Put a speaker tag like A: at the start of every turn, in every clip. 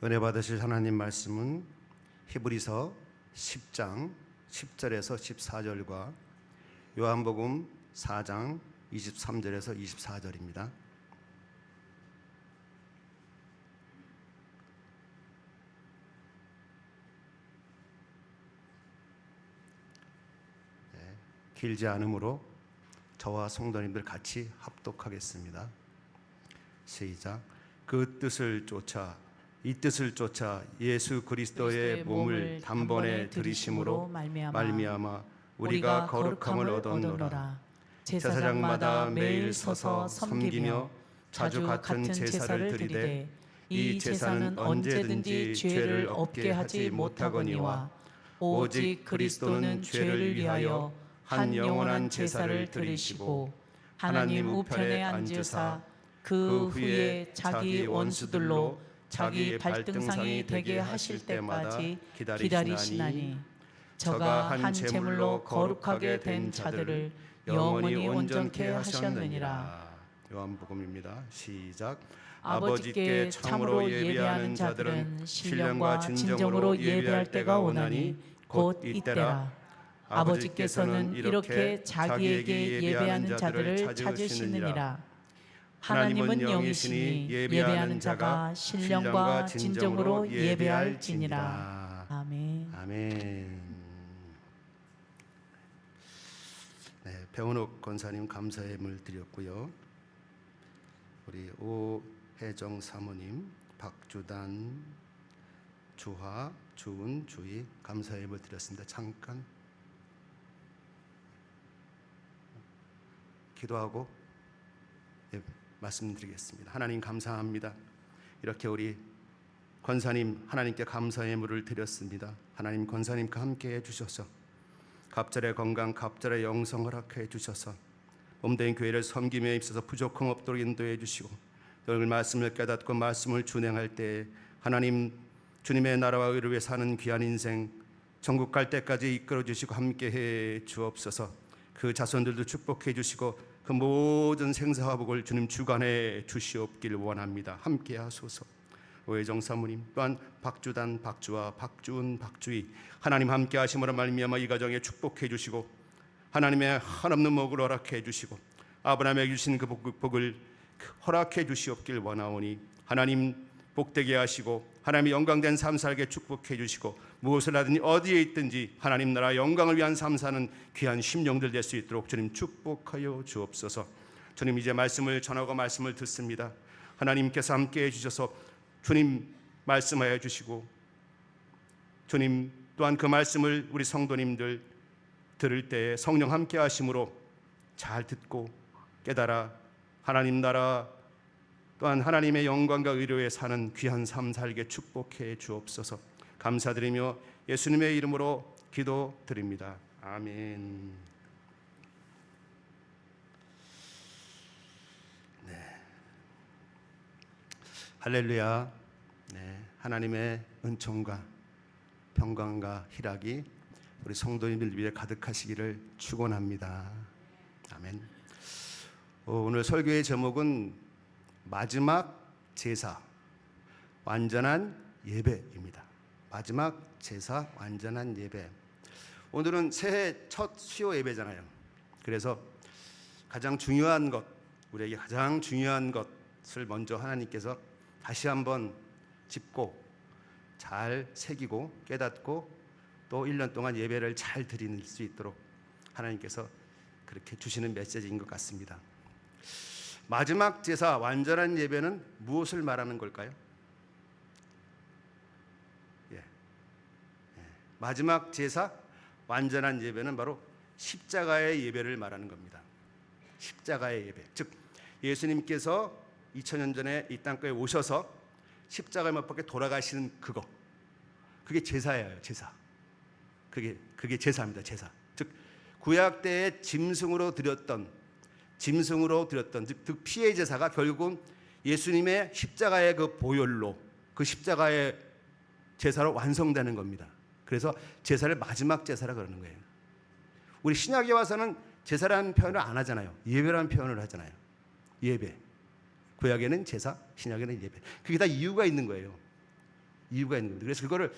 A: 은혜 받으실 하나님 말씀은 히브리서 10장 10절에서 14절과 요한복음 4장 23절에서 24절입니다. 길지 않으므로 저와 성도님들 같이 합독하겠습니다. 시작. 그 뜻을 쫓아 이 뜻을 쫓아 예수 그리스도의 몸을 단번에 들이심으로 말미암아 우리가 거룩함을 얻었노라. 제사장마다 매일 서서 섬기며 자주 같은 제사를 드리되 이 제사는 언제든지 죄를 없게 하지 못하거니와 오직 그리스도는 죄를 위하여 한 영원한 제사를 드리시고 하나님 우편에 앉으사 그 후에 자기 원수들로 자기 발등상이 되게 하실 때까지 기다리시나니 저가 한 제물로 거룩하게 된 자들을 영원히 온전케 하셨느니라. 요한복음입니다. 시작. 아버지께 참으로 예배하는 자들은 신령과 진정으로 예배할 때가 오나니 곧 이때라. 아버지께서는 이렇게 자기에게 예배하는 자들을 찾으시느니라. 하나님은 영이시니 예배하는 자가 신령과 진정으로 예배할지니라. 아멘. 아멘. 네, 배원옥 권사님 감사의 예물 드렸고요. 우리 오혜정 사모님, 박주단, 주화, 주은, 주희 감사의 예물 드렸습니다. 잠깐 기도하고 말씀드리겠습니다. 하나님 감사합니다. 이렇게 우리 권사님 하나님께 감사의 예물을 드렸습니다. 하나님 권사님과 함께 해주셔서 갑절의 건강, 갑절의 영성 허락해 주셔서 몸된 교회를 섬김에 있어서 부족함 없도록 인도해 주시고 늘 말씀을 깨닫고 말씀을 준행할 때 하나님 주님의 나라와 의를 위해 사는 귀한 인생 천국 갈 때까지 이끌어 주시고 함께 해 주옵소서. 그 자손들도 축복해 주시고 그 모든 생사화복을 주님 주관해 주시옵길 원합니다. 함께 하소서. 오혜정 사모님 또한 박주단, 박주아, 박주은, 박주희 하나님 함께 하심으로 말미암아 이 가정에 축복해 주시고 하나님의 한없는 복을 허락해 주시고 아브라함에게 주신 그 복을 허락해 주시옵길 원하오니 하나님 복되게 하시고 하나님의 영광된 삶 살게 축복해 주시고 무엇을 하든지 어디에 있든지 하나님 나라 영광을 위한 삶 사는 귀한 심령들 될 수 있도록 주님 축복하여 주옵소서. 주님 이제 말씀을 전하고 말씀을 듣습니다. 하나님께서 함께 해주셔서 주님 말씀하여 주시고 주님 또한 그 말씀을 우리 성도님들 들을 때 성령 함께 하심으로 잘 듣고 깨달아 하나님 나라 또한 하나님의 영광과 의로에 사는 귀한 삶 살게 축복해 주옵소서. 감사드리며 예수님의 이름으로 기도드립니다. 아멘. 네. 할렐루야. 네. 하나님의 은총과 평강과 희락이 우리 성도님들 위해 가득하시기를 축원합니다. 아멘. 오늘 설교의 제목은 마지막 제사, 완전한 예배입니다. 마지막 제사, 완전한 예배. 오늘은 새해 첫 수요 예배잖아요. 그래서 가장 중요한 것, 우리에게 가장 중요한 것을 먼저 하나님께서 다시 한번 짚고 잘 새기고 깨닫고 또 1년 동안 예배를 잘 드릴 수 있도록 하나님께서 그렇게 주시는 메시지인 것 같습니다. 마지막 제사, 완전한 예배는 무엇을 말하는 걸까요? 마지막 제사, 완전한 예배는 바로 십자가의 예배를 말하는 겁니다. 십자가의 예배. 즉 예수님께서 2000년 전에 이 땅까지 오셔서 십자가에 못 박혀 돌아가시는 그거. 그게 제사예요, 제사. 그게 제사입니다, 제사. 즉 구약 때의 짐승으로 드렸던 즉 피의 제사가 결국은 예수님의 십자가의 그 보혈로 그 십자가의 제사로 완성되는 겁니다. 그래서 제사를 마지막 제사라 그러는 거예요. 우리 신약에 와서는 제사라는 표현을 안 하잖아요. 예배라는 표현을 하잖아요. 예배. 구약에는 제사, 신약에는 예배. 그게 다 이유가 있는 거예요. 이유가 있는 겁니다. 그래서 그거를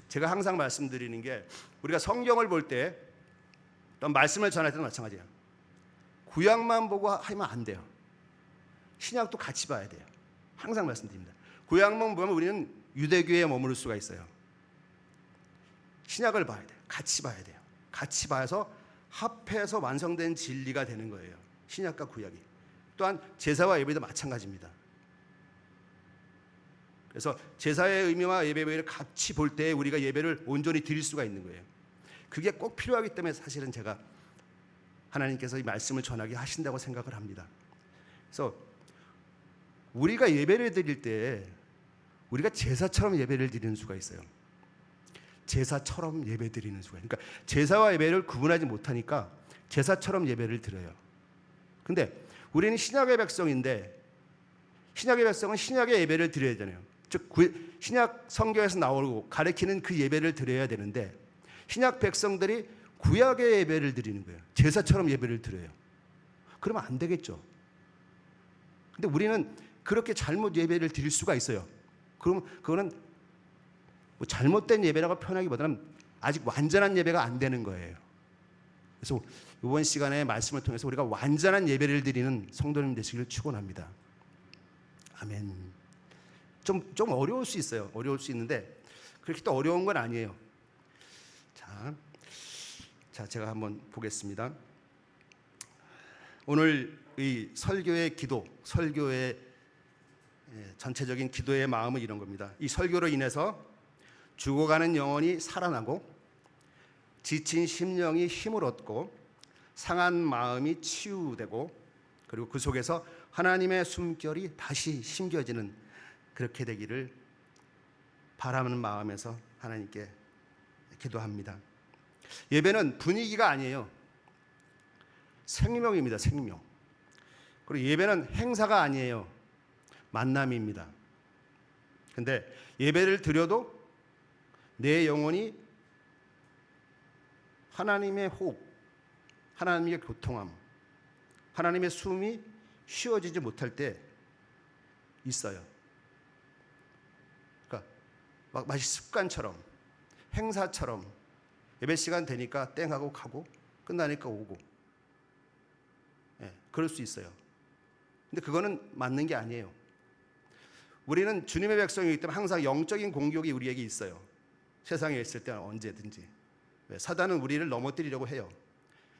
A: 제가 항상 말씀드리는 게, 우리가 성경을 볼 때 또 말씀을 전할 때도 마찬가지예요. 구약만 보고 하면 안 돼요. 신약도 같이 봐야 돼요. 항상 말씀드립니다. 구약만 보면 우리는 유대교에 머무를 수가 있어요. 신약을 봐야 돼요. 같이 봐야 돼요. 같이 봐서 합해서 완성된 진리가 되는 거예요. 신약과 구약이. 또한 제사와 예배도 마찬가지입니다. 그래서 제사의 의미와 예배의 의미를 같이 볼 때 우리가 예배를 온전히 드릴 수가 있는 거예요. 그게 꼭 필요하기 때문에 사실은 제가 하나님께서 이 말씀을 전하게 하신다고 생각을 합니다. 그래서 우리가 예배를 드릴 때 우리가 제사처럼 예배를 드리는 수가 있어요. 제사처럼 예배 드리는 수가 있어요. 그러니까 제사와 예배를 구분하지 못하니까 제사처럼 예배를 드려요. 근데 우리는 신약의 백성인데, 신약의 백성은 신약의 예배를 드려야 되잖아요. 즉 신약 성경에서 나오고 가르치는 그 예배를 드려야 되는데, 신약 백성들이 구약의 예배를 드리는 거예요. 제사처럼 예배를 드려요. 그러면 안 되겠죠. 근데 우리는 그렇게 잘못 예배를 드릴 수가 있어요. 그럼 그거는 뭐 잘못된 예배라고 표현하기보다는 아직 완전한 예배가 안 되는 거예요. 그래서 이번 시간에 말씀을 통해서 우리가 완전한 예배를 드리는 성도님 되시기를 축원합니다. 아멘. 좀 어려울 수 있어요. 어려울 수 있는데 그렇게 또 어려운 건 아니에요. 자, 제가 한번 보겠습니다. 오늘 이 설교의 기도, 설교의 전체적인 기도의 마음은 이런 겁니다. 이 설교로 인해서 죽어가는 영혼이 살아나고, 지친 심령이 힘을 얻고, 상한 마음이 치유되고, 그리고 그 속에서 하나님의 숨결이 다시 심겨지는, 그렇게 되기를 바라는 마음에서 하나님께 기도합니다. 예배는 분위기가 아니에요. 생명입니다. 생명. 그리고 예배는 행사가 아니에요. 만남입니다. 근데 예배를 드려도 내 영혼이 하나님의 호흡, 하나님의 교통함, 하나님의 숨이 쉬어지지 못할 때 있어요. 그러니까 마치 습관처럼, 행사처럼 예배 시간 되니까 땡 하고 가고 끝나니까 오고, 그럴 수 있어요. 근데 그거는 맞는 게 아니에요. 우리는 주님의 백성이기 때문에 항상 영적인 공격이 우리에게 있어요. 세상에 있을 때는 언제든지. 사단은 우리를 넘어뜨리려고 해요.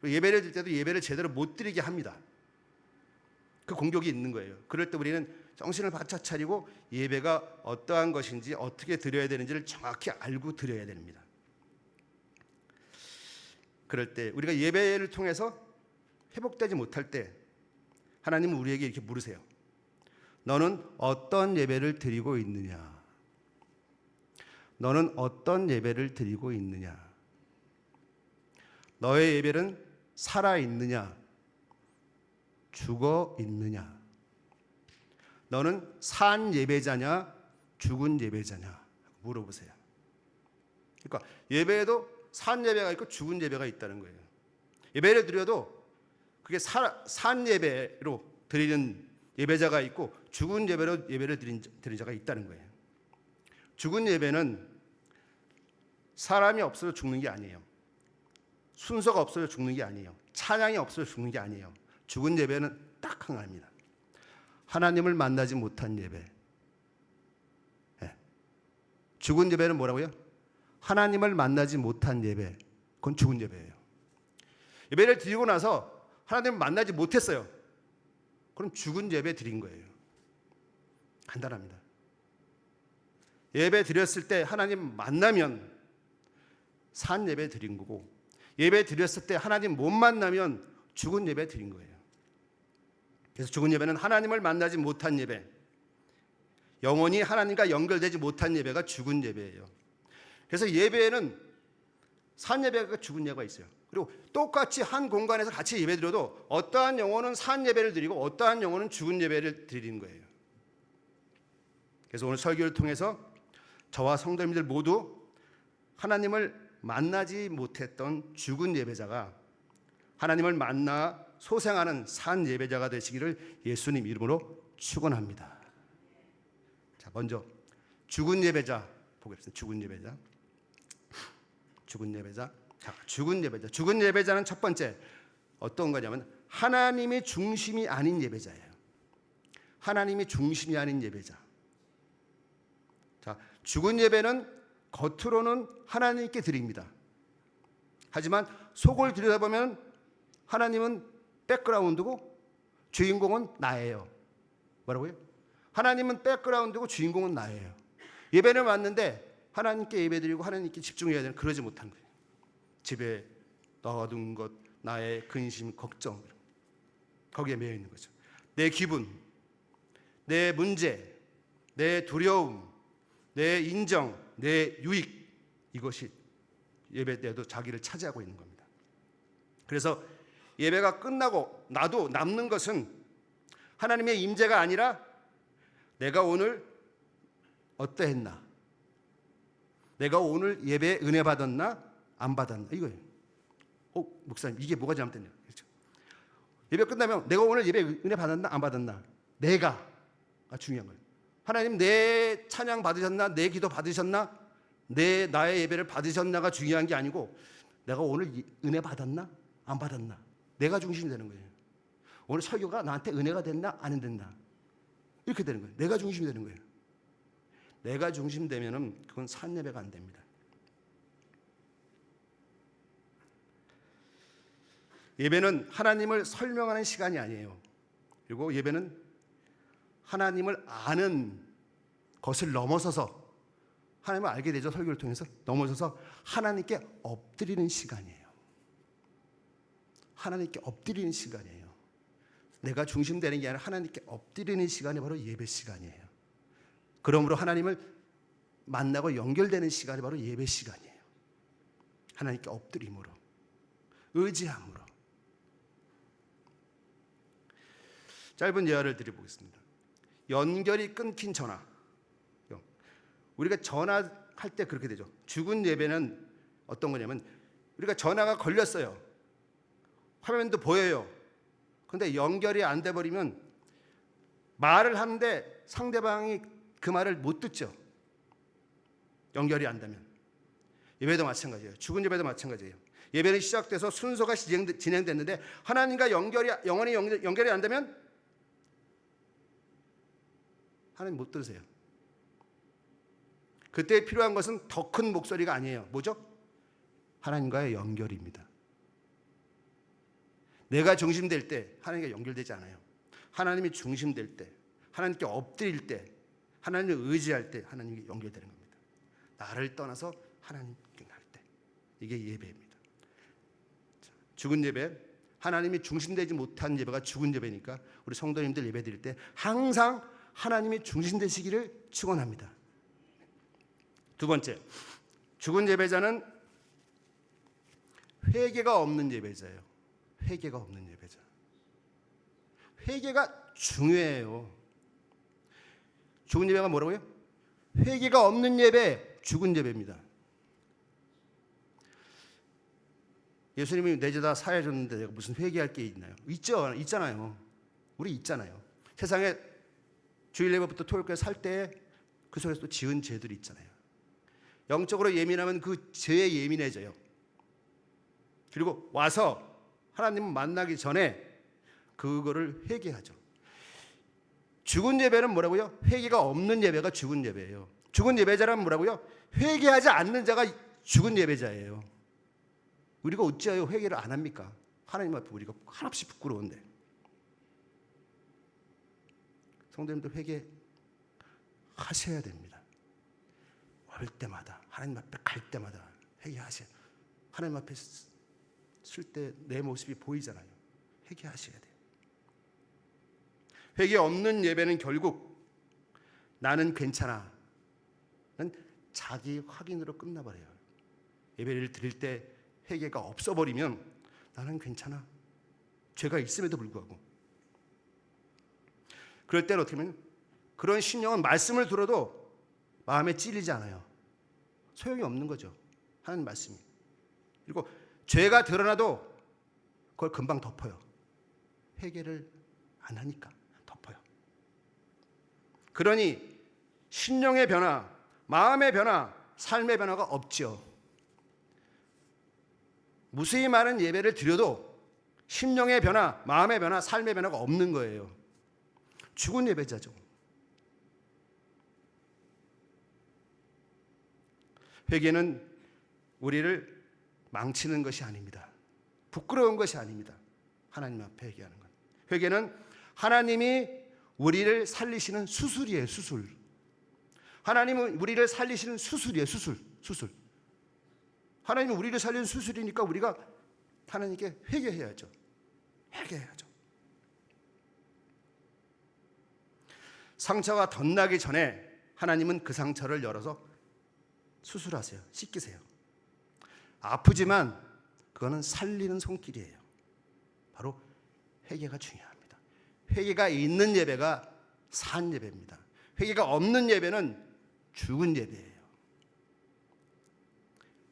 A: 예배를 드릴 때도 예배를 제대로 못 드리게 합니다. 그 공격이 있는 거예요. 그럴 때 우리는 정신을 바짝 차리고 예배가 어떠한 것인지, 어떻게 드려야 되는지를 정확히 알고 드려야 됩니다. 그럴 때 우리가 예배를 통해서 회복되지 못할 때 하나님은 우리에게 이렇게 물으세요. 너는 어떤 예배를 드리고 있느냐? 너는 어떤 예배를 드리고 있느냐? 너의 예배는 살아있느냐? 죽어 있느냐? 너는 산 예배자냐? 죽은 예배자냐? 물어보세요. 그러니까 예배에도 산 예배가 있고 죽은 예배가 있다는 거예요. 예배를 드려도 그게 산 예배로 드리는 예배자가 있고, 죽은 예배로 예배를 드리는 자가 있다는 거예요. 죽은 예배는 사람이 없어서 죽는 게 아니에요. 순서가 없어서 죽는 게 아니에요. 찬양이 없어서 죽는 게 아니에요. 죽은 예배는 딱 하나입니다. 하나님을 만나지 못한 예배. 죽은 예배는 뭐라고요? 하나님을 만나지 못한 예배. 그건 죽은 예배예요. 예배를 드리고 나서 하나님을 만나지 못했어요. 그럼 죽은 예배 드린 거예요. 간단합니다. 예배 드렸을 때 하나님 만나면 산 예배 드린 거고, 예배 드렸을 때 하나님 못 만나면 죽은 예배 드린 거예요. 그래서 죽은 예배는 하나님을 만나지 못한 예배, 영원히 하나님과 연결되지 못한 예배가 죽은 예배예요. 그래서 예배에는 산 예배가 죽은 예배가 있어요. 그리고 똑같이 한 공간에서 같이 예배 드려도 어떠한 영혼은 산 예배를 드리고 어떠한 영혼은 죽은 예배를 드리는 거예요. 그래서 오늘 설교를 통해서 저와 성도님들 모두 하나님을 만나지 못했던 죽은 예배자가 하나님을 만나 소생하는 산 예배자가 되시기를 예수님 이름으로 축원합니다. 자, 먼저 죽은 예배자 보겠습니다. 죽은 예배자. 죽은 예배자. 자, 죽은 예배자. 죽은 예배자는 첫 번째 어떤 거냐면 하나님이 중심이 아닌 예배자예요. 하나님이 중심이 아닌 예배자. 자, 죽은 예배는 겉으로는 하나님께 드립니다. 하지만 속을 들여다보면 하나님은 백그라운드고 주인공은 나예요. 뭐라고요? 하나님은 백그라운드고 주인공은 나예요. 예배를 왔는데 하나님께 예배드리고 하나님께 집중해야 되는, 그러지 못한 거예요. 집에 넣어둔 것, 나의 근심, 걱정, 거기에 매여 있는 거죠. 내 기분, 내 문제, 내 두려움, 내 인정, 내 유익, 이것이 예배 때도 자기를 차지하고 있는 겁니다. 그래서 예배가 끝나고 나도 남는 것은 하나님의 임재가 아니라 내가 오늘 어떠했나, 내가 오늘 예배에 은혜 받았나 안 받았나, 이거예요. 목사님 이게 뭐가 잘못됐냐, 그렇죠? 예배 끝나면 내가 오늘 예배 은혜 받았나 안 받았나, 내가 중요한 거예요. 하나님 내 찬양 받으셨나, 내 기도 받으셨나, 나의 예배를 받으셨나가 중요한 게 아니고 내가 오늘 은혜 받았나 안 받았나, 내가 중심이 되는 거예요. 오늘 설교가 나한테 은혜가 됐나 안 됐나, 이렇게 되는 거예요. 내가 중심이 되는 거예요. 내가 중심되면은 그건 산 예배가 안 됩니다. 예배는 하나님을 설명하는 시간이 아니에요. 그리고 예배는 하나님을 아는 것을 넘어서서, 하나님을 알게 되죠. 설교를 통해서 넘어서서 하나님께 엎드리는 시간이에요. 하나님께 엎드리는 시간이에요. 내가 중심되는 게 아니라 하나님께 엎드리는 시간이 바로 예배 시간이에요. 그러므로 하나님을 만나고 연결되는 시간이 바로 예배 시간이에요. 하나님께 엎드림으로, 의지함으로. 짧은 예화를 드려보겠습니다. 연결이 끊긴 전화. 우리가 전화할 때 그렇게 되죠. 죽은 예배는 어떤 거냐면 우리가 전화가 걸렸어요. 화면도 보여요. 그런데 연결이 안 돼버리면 말을 하는데 상대방이 그 말을 못 듣죠. 연결이 안 되면. 예배도 마찬가지예요. 죽은 예배도 마찬가지예요. 예배는 시작돼서 순서가 진행됐는데 하나님과 영원히 연결이 안 되면 하나님 못 들으세요. 그때 필요한 것은 더 큰 목소리가 아니에요. 뭐죠? 하나님과의 연결입니다. 내가 중심될 때 하나님과 연결되지 않아요. 하나님이 중심될 때, 하나님께 엎드릴 때, 하나님을 의지할 때 하나님께 연결되는 겁니다. 나를 떠나서 하나님께 날 때, 이게 예배입니다. 죽은 예배, 하나님이 중심되지 못한 예배가 죽은 예배니까 우리 성도님들 예배 드릴 때 항상 하나님이 중심되시기를 축원합니다. 두 번째, 죽은 예배자는 회개가 없는 예배자예요. 회개가 없는 예배자. 회개가 중요해요. 죽은 예배가 뭐라고요? 회개가 없는 예배, 죽은 예배입니다. 예수님이 내 죄 다 사해 줬는데 내가 무슨 회개할 게 있나요? 있잖아요. 우리 있잖아요. 세상에 주일 예배부터 토요일까지 살 때 그 속에서 또 지은 죄들이 있잖아요. 영적으로 예민하면 그 죄에 예민해져요. 그리고 와서 하나님을 만나기 전에 그거를 회개하죠. 죽은 예배는 뭐라고요? 회개가 없는 예배가 죽은 예배예요. 죽은 예배자란 뭐라고요? 회개하지 않는 자가 죽은 예배자예요. 우리가 어찌하여 회개를 안 합니까? 하나님 앞에 우리가 한없이 부끄러운데. 성도님들 회개하셔야 됩니다. 올 때마다 하나님 앞에 갈 때마다 회개하셔야 돼요. 하나님 앞에 쓸 때 내 모습이 보이잖아요. 회개하셔야 돼요. 회개 없는 예배는 결국 나는 괜찮아, 는 자기 확인으로 끝나버려요. 예배를 드릴 때 회개가 없어버리면 나는 괜찮아, 죄가 있음에도 불구하고. 그럴 때는 어떻게 하면 그런 신령은 말씀을 들어도 마음에 찔리지 않아요. 소용이 없는 거죠, 하나님 말씀이. 그리고 죄가 드러나도 그걸 금방 덮어요. 회개를 안 하니까 덮어요. 그러니 신령의 변화, 마음의 변화, 삶의 변화가 없죠. 무수히 많은 예배를 드려도 심령의 변화, 마음의 변화, 삶의 변화가 없는 거예요. 죽은 예배자죠. 회개는 우리를 망치는 것이 아닙니다. 부끄러운 것이 아닙니다. 하나님 앞에 회개하는 것. 회개는 하나님이 우리를 살리시는 수술이에요. 수술. 하나님은 우리를 살리시는 수술이에요. 수술. 하나님은 우리를 살리는 수술이니까 우리가 하나님께 회개해야죠. 회개해야죠. 상처가 덧나기 전에 하나님은 그 상처를 열어서 수술하세요. 씻기세요. 아프지만 그거는 살리는 손길이에요. 바로 회개가 중요합니다. 회개가 있는 예배가 산 예배입니다. 회개가 없는 예배는 죽은 예배예요.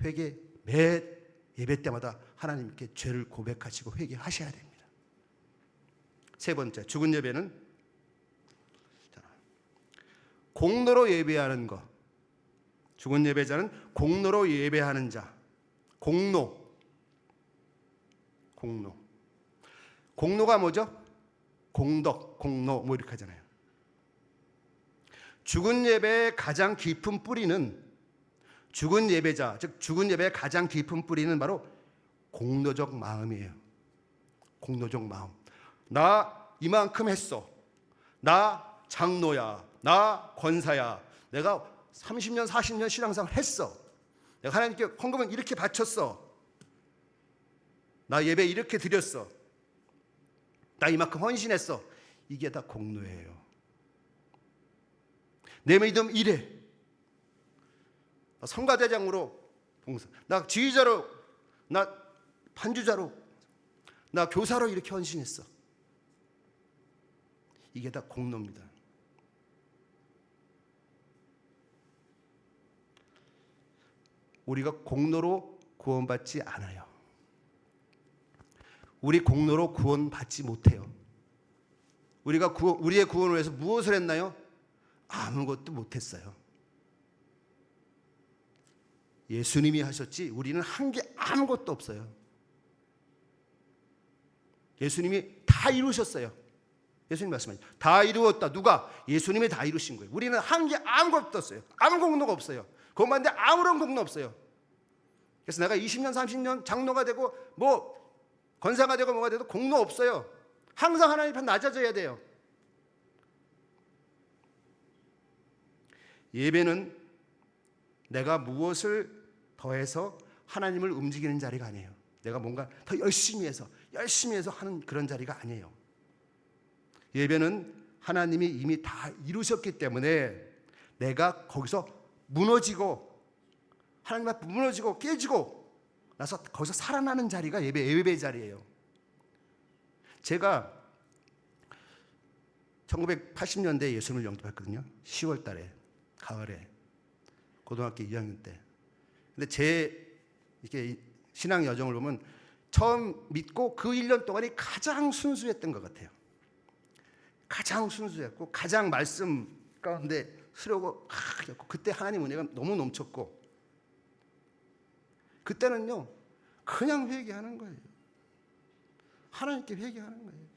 A: 회개 매 예배 때마다 하나님께 죄를 고백하시고 회개하셔야 됩니다. 세 번째, 죽은 예배는 공로로 예배하는 것. 죽은 예배자는 공로로 예배하는 자. 공로가 뭐죠? 공덕, 공로 뭐 이렇게 하잖아요. 죽은 예배의 가장 깊은 뿌리는 죽은 예배자, 즉 죽은 예배의 가장 깊은 뿌리는 바로 공로적 마음이에요. 공로적 마음. 나 이만큼 했어. 나 장로야. 나 권사야. 내가 30년, 40년 신앙생활 했어. 내가 하나님께 헌금은 이렇게 바쳤어. 나 예배 이렇게 드렸어. 나 이만큼 헌신했어. 이게 다 공로예요. 내 믿음 이래. 나 성가대장으로 봉사. 나 지휘자로, 나 반주자로, 나 교사로 이렇게 헌신했어. 이게 다 공로입니다. 우리가 공로로 구원받지 않아요. 우리 공로로 구원받지 못해요. 우리가 우리의 구원을 위해서 무엇을 했나요? 아무것도 못했어요. 예수님이 하셨지 우리는 한 게 아무것도 없어요. 예수님이 다 이루셨어요. 예수님 말씀하시죠. 다 이루었다. 누가? 예수님이 다 이루신 거예요. 우리는 한 게 아무것도 없어요. 아무 공로가 없어요. 그것만 데 아무런 공로 없어요. 그래서 내가 20년, 30년 장로가 되고 뭐 권사가 되고 뭐가 돼도 공로 없어요. 항상 하나님 앞에 낮아져야 돼요. 예배는 내가 무엇을 더해서 하나님을 움직이는 자리가 아니에요. 내가 뭔가 더 열심히 해서 하는 그런 자리가 아니에요. 예배는 하나님이 이미 다 이루셨기 때문에 내가 거기서 무너지고 하나님 앞에 무너지고 깨지고 나서 거기서 살아나는 자리가 예배 자리예요. 제가 1980년대에 예수님을 영접했거든요. 10월 달에 가을에 고등학교 2학년 때. 근데 제 이렇게 신앙 여정을 보면 처음 믿고 그 1년 동안이 가장 순수했던 것 같아요. 가장 순수했고 가장 말씀 가운데 흐르고 그때 하나님 은혜가 너무 넘쳤고 그때는요 그냥 회개하는 거예요. 하나님께 회개하는 거예요.